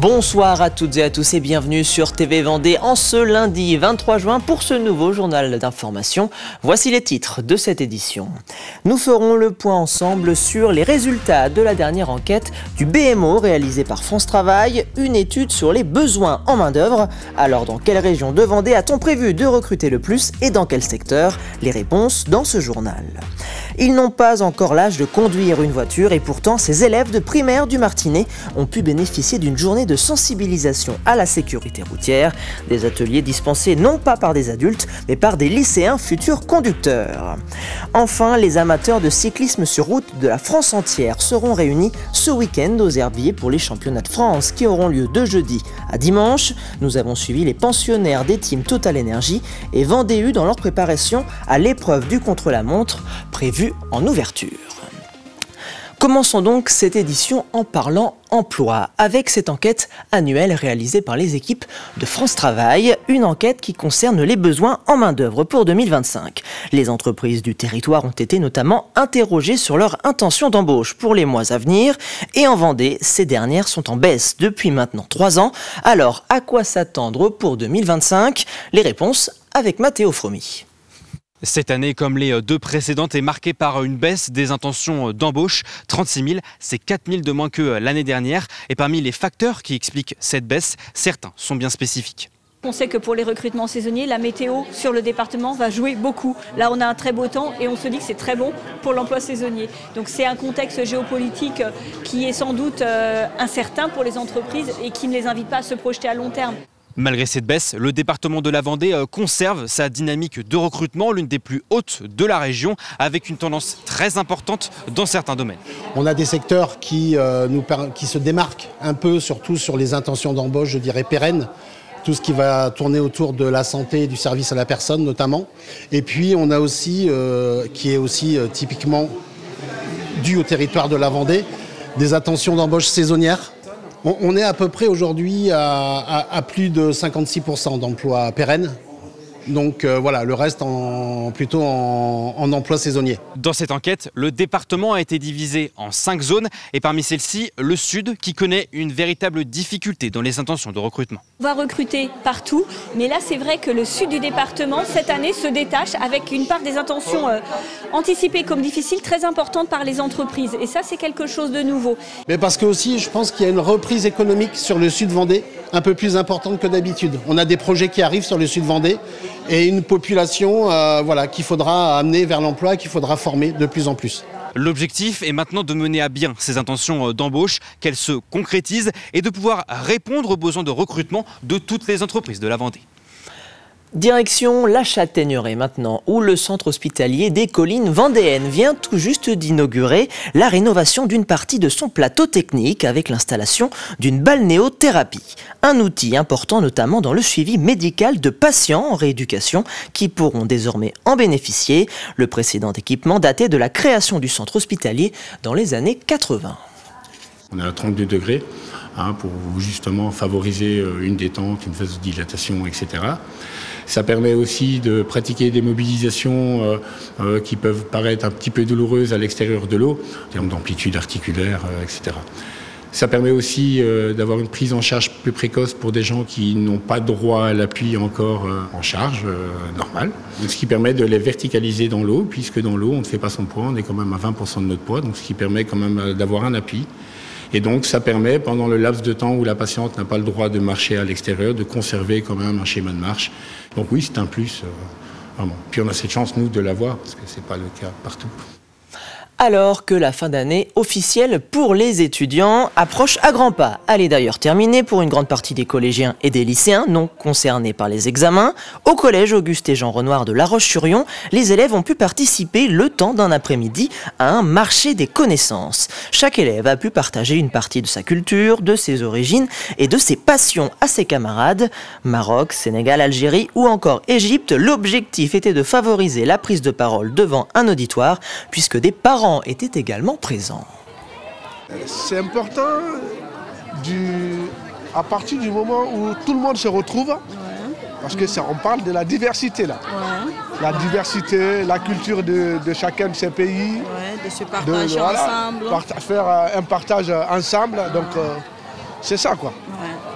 Bonsoir à toutes et à tous et bienvenue sur TV Vendée en ce lundi 23 juin pour ce nouveau journal d'information. Voici les titres de cette édition. Nous ferons le point ensemble sur les résultats de la dernière enquête du BMO réalisée par France Travail, une étude sur les besoins en main-d'œuvre. Alors dans quelle région de Vendée a-t-on prévu de recruter le plus et dans quel secteur? Les réponses dans ce journal. Ils n'ont pas encore l'âge de conduire une voiture et pourtant ces élèves de primaire du Martinet ont pu bénéficier d'une journée de sensibilisation à la sécurité routière, des ateliers dispensés non pas par des adultes mais par des lycéens futurs conducteurs. Enfin, les amateurs de cyclisme sur route de la France entière seront réunis ce week-end aux Herbiers pour les championnats de France qui auront lieu de jeudi à dimanche. Nous avons suivi les pensionnaires des teams Total Energy et Vendée U dans leur préparation à l'épreuve du contre-la-montre prévue en ouverture. Commençons donc cette édition en parlant emploi, avec cette enquête annuelle réalisée par les équipes de France Travail, une enquête qui concerne les besoins en main-d'œuvre pour 2025. Les entreprises du territoire ont été notamment interrogées sur leur intention d'embauche pour les mois à venir, et en Vendée, ces dernières sont en baisse depuis maintenant 3 ans. Alors, à quoi s'attendre pour 2025? Les réponses avec Mathéo Fromy. Cette année, comme les deux précédentes, est marquée par une baisse des intentions d'embauche. 36 000, c'est 4 000 de moins que l'année dernière. Et parmi les facteurs qui expliquent cette baisse, certains sont bien spécifiques. On sait que pour les recrutements saisonniers, la météo sur le département va jouer beaucoup. Là, on a un très beau temps et on se dit que c'est très bon pour l'emploi saisonnier. Donc c'est un contexte géopolitique qui est sans doute incertain pour les entreprises et qui ne les invite pas à se projeter à long terme. Malgré cette baisse, le département de la Vendée conserve sa dynamique de recrutement, l'une des plus hautes de la région, avec une tendance très importante dans certains domaines. On a des secteurs qui se démarquent un peu, surtout sur les intentions d'embauche, je dirais pérennes. Tout ce qui va tourner autour de la santé et du service à la personne notamment. Et puis on a aussi, qui est aussi typiquement dû au territoire de la Vendée, des intentions d'embauche saisonnières. On est à peu près aujourd'hui à plus de 56% d'emplois pérennes. Donc voilà, le reste plutôt en emploi saisonnier. Dans cette enquête, le département a été divisé en 5 zones et parmi celles-ci, le Sud qui connaît une véritable difficulté dans les intentions de recrutement. On va recruter partout, mais là c'est vrai que le Sud du département, cette année, se détache avec une part des intentions anticipées comme difficiles très importante par les entreprises. Et ça, c'est quelque chose de nouveau. Mais parce que aussi, je pense qu'il y a une reprise économique sur le Sud Vendée, un peu plus importante que d'habitude. On a des projets qui arrivent sur le Sud Vendée et une population qu'il faudra amener vers l'emploi, qu'il faudra former de plus en plus. L'objectif est maintenant de mener à bien ces intentions d'embauche, qu'elles se concrétisent et de pouvoir répondre aux besoins de recrutement de toutes les entreprises de la Vendée. Direction La Châtaigneraie maintenant, où le centre hospitalier des collines vendéennes vient tout juste d'inaugurer la rénovation d'une partie de son plateau technique avec l'installation d'une balnéothérapie. Un outil important notamment dans le suivi médical de patients en rééducation qui pourront désormais en bénéficier. Le précédent équipement datait de la création du centre hospitalier dans les années 80. On est à 32 degrés pour justement favoriser une détente, une vasodilatation, etc. Ça permet aussi de pratiquer des mobilisations qui peuvent paraître un petit peu douloureuses à l'extérieur de l'eau, en termes d'amplitude articulaire, etc. Ça permet aussi d'avoir une prise en charge plus précoce pour des gens qui n'ont pas droit à l'appui encore en charge normale. Ce qui permet de les verticaliser dans l'eau, puisque dans l'eau, on ne fait pas son poids, on est quand même à 20% de notre poids, donc ce qui permet quand même d'avoir un appui. Et donc ça permet, pendant le laps de temps où la patiente n'a pas le droit de marcher à l'extérieur, de conserver quand même un schéma de marche. Donc oui, c'est un plus, vraiment. Puis on a cette chance, nous, de l'avoir, parce que ce n'est pas le cas partout. Alors que la fin d'année officielle pour les étudiants approche à grands pas. Elle est d'ailleurs terminée pour une grande partie des collégiens et des lycéens non concernés par les examens. Au collège Auguste et Jean Renoir de La Roche-sur-Yon, les élèves ont pu participer le temps d'un après-midi à un marché des connaissances. Chaque élève a pu partager une partie de sa culture, de ses origines et de ses passions à ses camarades. Maroc, Sénégal, Algérie ou encore Égypte, l'objectif était de favoriser la prise de parole devant un auditoire puisque des parents étaient également présents. C'est important à partir du moment où tout le monde se retrouve, parce que on parle de la diversité là. La diversité, la culture de chacun de ces pays. De se partager ensemble. Faire un partage ensemble, donc c'est ça quoi.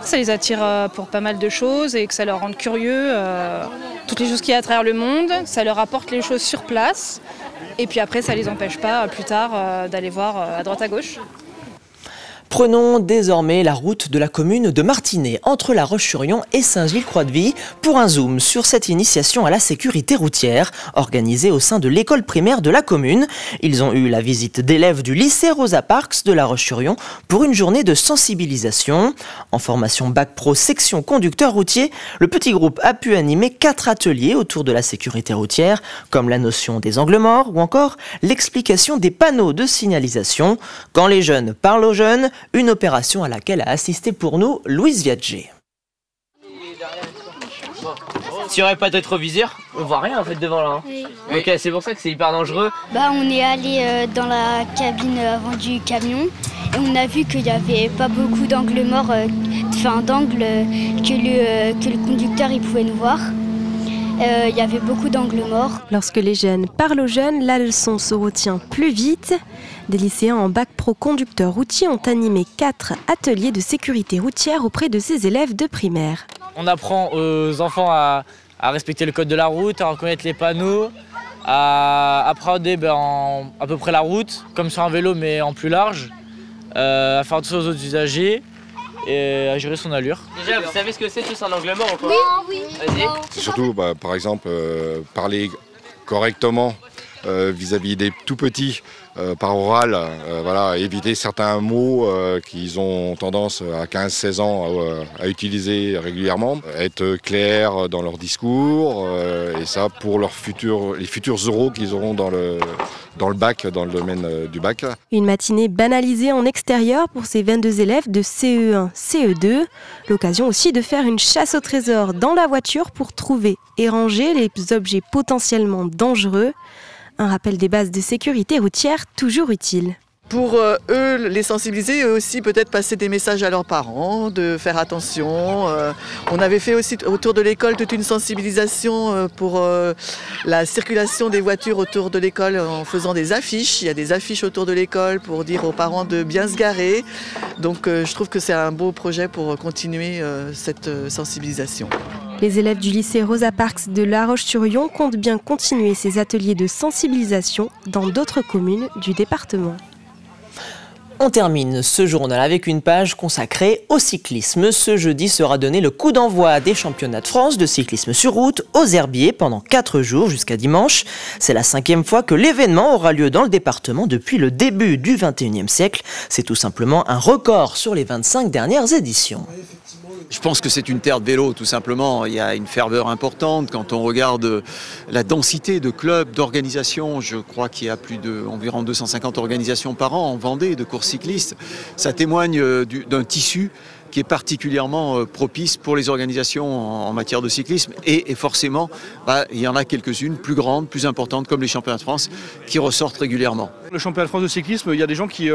Ça les attire pour pas mal de choses et que ça leur rende curieux. Toutes les choses qu'il y a à travers le monde, ça leur apporte les choses sur place. Et puis après, ça ne les empêche pas plus tard d'aller voir à droite à gauche. Prenons désormais la route de la commune de Martinez, entre La Roche-sur-Yon et Saint-Gilles-Croix-de-Vie, pour un zoom sur cette initiation à la sécurité routière, organisée au sein de l'école primaire de la commune. Ils ont eu la visite d'élèves du lycée Rosa Parks de La Roche-sur-Yon pour une journée de sensibilisation. En formation Bac Pro section conducteur routier, le petit groupe a pu animer 4 ateliers autour de la sécurité routière, comme la notion des angles morts ou encore l'explication des panneaux de signalisation. Quand les jeunes parlent aux jeunes, une opération à laquelle a assisté pour nous Louise Viadger. S'il n'y aurait pas de rétroviseur, on voit rien en fait devant là. Hein. Oui. Ok, c'est pour ça que c'est hyper dangereux. On est allé dans la cabine avant du camion et on a vu qu'il n'y avait pas beaucoup d'angles morts, d'angles que le conducteur il pouvait nous voir. Il y avait beaucoup d'angles morts. Lorsque les jeunes parlent aux jeunes, la leçon se retient plus vite. Des lycéens en bac pro conducteur routier ont animé 4 ateliers de sécurité routière auprès de ces élèves de primaire. On apprend aux enfants à respecter le code de la route, à reconnaître les panneaux, à appréhender à peu près la route, comme sur un vélo mais en plus large, à faire attention aux autres usagers et à gérer son allure. Déjà, vous savez ce que c'est tous un angle mort ou quoi? Oui. Vas-y. C'est surtout, par exemple, parler correctement vis-à-vis des tout petits par oral, voilà, éviter certains mots qu'ils ont tendance à 15-16 ans à utiliser régulièrement, être clair dans leur discours et ça pour les futurs oraux qu'ils auront dans le bac, dans le domaine du bac. Une matinée banalisée en extérieur pour ces 22 élèves de CE1, CE2. L'occasion aussi de faire une chasse au trésor dans la voiture pour trouver et ranger les objets potentiellement dangereux. Un rappel des bases de sécurité routière toujours utile. Pour eux, les sensibiliser et aussi peut-être passer des messages à leurs parents, de faire attention. On avait fait aussi autour de l'école toute une sensibilisation pour la circulation des voitures autour de l'école en faisant des affiches. Il y a des affiches autour de l'école pour dire aux parents de bien se garer. Donc je trouve que c'est un beau projet pour continuer cette sensibilisation. Les élèves du lycée Rosa Parks de La Roche-sur-Yon comptent bien continuer ces ateliers de sensibilisation dans d'autres communes du département. On termine ce journal avec une page consacrée au cyclisme. Ce jeudi sera donné le coup d'envoi des championnats de France de cyclisme sur route aux Herbiers pendant 4 jours jusqu'à dimanche. C'est la 5e fois que l'événement aura lieu dans le département depuis le début du XXIe siècle. C'est tout simplement un record sur les 25 dernières éditions. Je pense que c'est une terre de vélo, tout simplement. Il y a une ferveur importante quand on regarde la densité de clubs, d'organisations. Je crois qu'il y a environ 250 organisations par an en Vendée de courses cyclistes. Ça témoigne d'un tissu qui est particulièrement propice pour les organisations en matière de cyclisme. Et forcément, il y en a quelques-unes plus grandes, plus importantes, comme les championnats de France, qui ressortent régulièrement. Le championnat de France de cyclisme, il y a des gens qui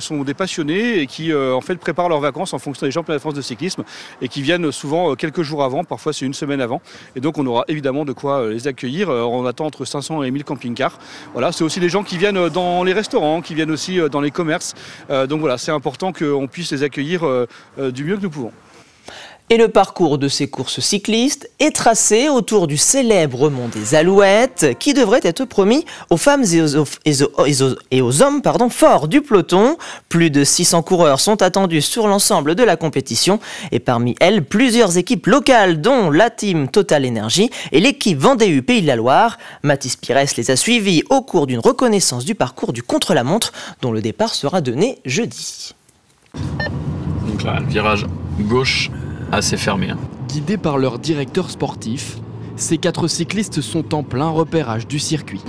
sont des passionnés et qui en fait préparent leurs vacances en fonction des championnats de France de cyclisme et qui viennent souvent quelques jours avant, parfois c'est une semaine avant. Et donc on aura évidemment de quoi les accueillir. On attend entre 500 et 1000 camping-cars. Voilà, c'est aussi des gens qui viennent dans les restaurants, qui viennent aussi dans les commerces. Donc voilà, c'est important qu'on puisse les accueillir du mieux que nous pouvons. Et le parcours de ces courses cyclistes est tracé autour du célèbre mont des Alouettes qui devrait être promis aux femmes et aux hommes forts du peloton. Plus de 600 coureurs sont attendus sur l'ensemble de la compétition et parmi elles, plusieurs équipes locales dont la team Total Energy et l'équipe Vendée Pays de la Loire. Mathis Pires les a suivis au cours d'une reconnaissance du parcours du contre-la-montre dont le départ sera donné jeudi. Donc là, le virage gauche assez fermé. Guidés par leur directeur sportif, ces 4 cyclistes sont en plein repérage du circuit.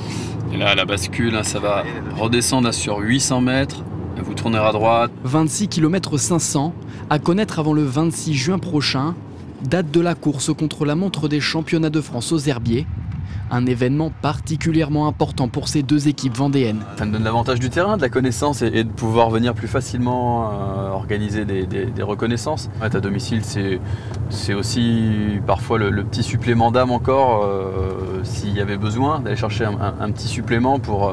Et là, la bascule, ça va redescendre sur 800 mètres. Vous tournez à droite. 26 km 500 à connaître avant le 26 juin prochain, date de la course contre la montre des championnats de France aux Herbiers. Un événement particulièrement important pour ces 2 équipes vendéennes. Ça me donne l'avantage du terrain, de la connaissance et de pouvoir venir plus facilement organiser des reconnaissances. À domicile, c'est aussi parfois le petit supplément d'âme encore, s'il y avait besoin d'aller chercher un petit supplément pour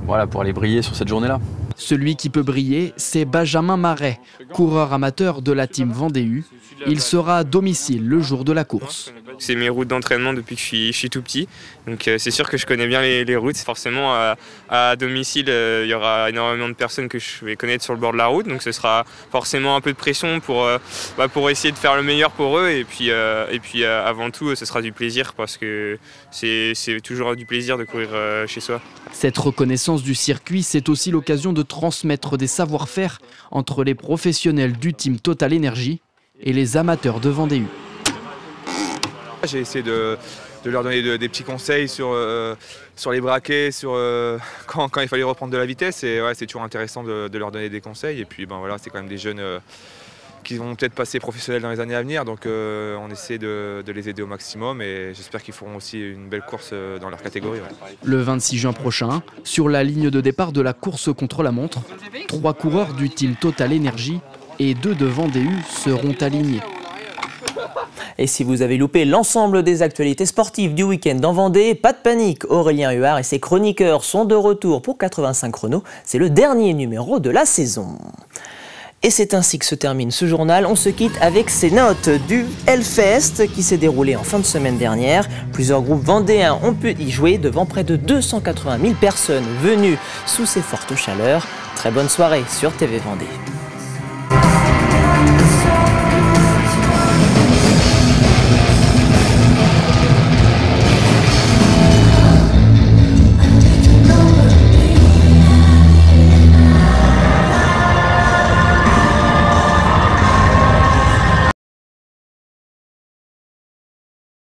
aller briller sur cette journée-là. Celui qui peut briller, c'est Benjamin Marais, coureur amateur de la team Vendée. Il sera à domicile le jour de la course. C'est mes routes d'entraînement depuis que je suis tout petit, donc c'est sûr que je connais bien les routes. Forcément, à domicile, il y aura énormément de personnes que je vais connaître sur le bord de la route, donc ce sera forcément un peu de pression pour essayer de faire le meilleur pour eux. Et puis avant tout, ce sera du plaisir, parce que c'est toujours du plaisir de courir chez soi. Cette reconnaissance du circuit, c'est aussi l'occasion de transmettre des savoir-faire entre les professionnels du team Total Energy et les amateurs de Vendée. J'ai essayé de leur donner des petits conseils sur les braquets, quand il fallait reprendre de la vitesse. Et ouais, c'est toujours intéressant de leur donner des conseils. Et puis voilà, c'est quand même des jeunes qui vont peut-être passer professionnels dans les années à venir. Donc on essaie de les aider au maximum, et j'espère qu'ils feront aussi une belle course dans leur catégorie. Ouais. Le 26 juin prochain, sur la ligne de départ de la course contre la montre, 3 coureurs du team Total Energy et 2 de Vendée seront alignés. Et si vous avez loupé l'ensemble des actualités sportives du week-end en Vendée, pas de panique, Aurélien Huard et ses chroniqueurs sont de retour pour 85 chronos. C'est le dernier numéro de la saison. Et c'est ainsi que se termine ce journal. On se quitte avec ces notes du Hellfest qui s'est déroulé en fin de semaine dernière. Plusieurs groupes vendéens ont pu y jouer devant près de 280 000 personnes venues sous ces fortes chaleurs. Très bonne soirée sur TV Vendée.